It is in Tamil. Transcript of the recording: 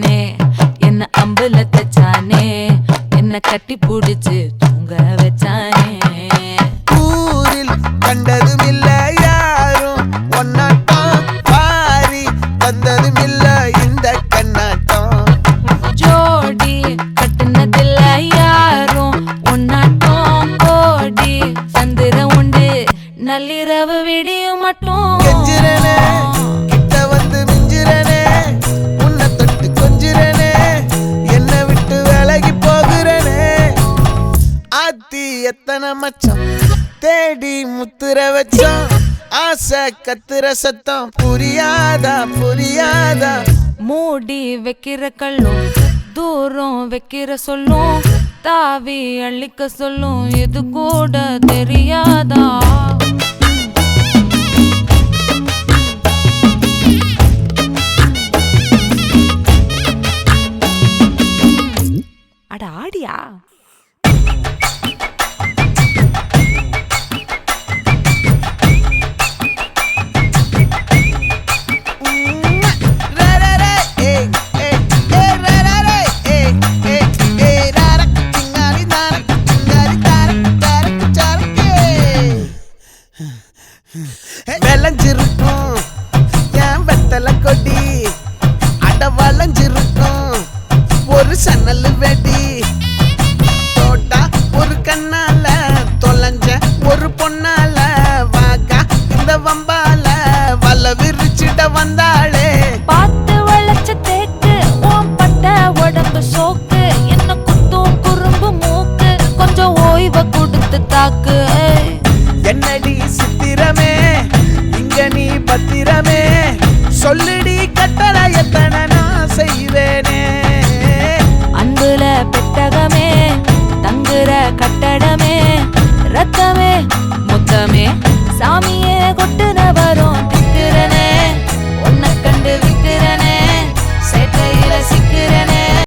வச்சானே என்ன அம்புல தச்சானே என்ன கட்டி புடிச்சு தூங்க வச்சானே ஊரில் கண்டதும் இல்ல யாரும் ஒன்னாட்டம் பாரி தந்ததும் இல்ல இந்த கண்ணாட்டம் ஜோடி கட்டுனதில்ல யாரும் ஒன்னாட்டம் கோடி சந்திர உண்டு நள்ளிரவு விடியும் மட்டும் கெஞ்சிரனே கிட்ட வந்து மிஞ்சிரனே உன்னை தொட்டு கொஞ்சிரனே என்னை விட்டு விலகி போகிறனே ஆத்தி எத்தனை மச்சம் தேடி முத்துற வச்சோம் ஆசை கத்துற சத்தம் புரியாதா புரியாதா மூடி வைக்கிற கல்லும் தூரம் வைக்கிற சொல்லும் தாவி அள்ளிக்க சொல்லும் இது கூட தெரியாதா அட ஆடியா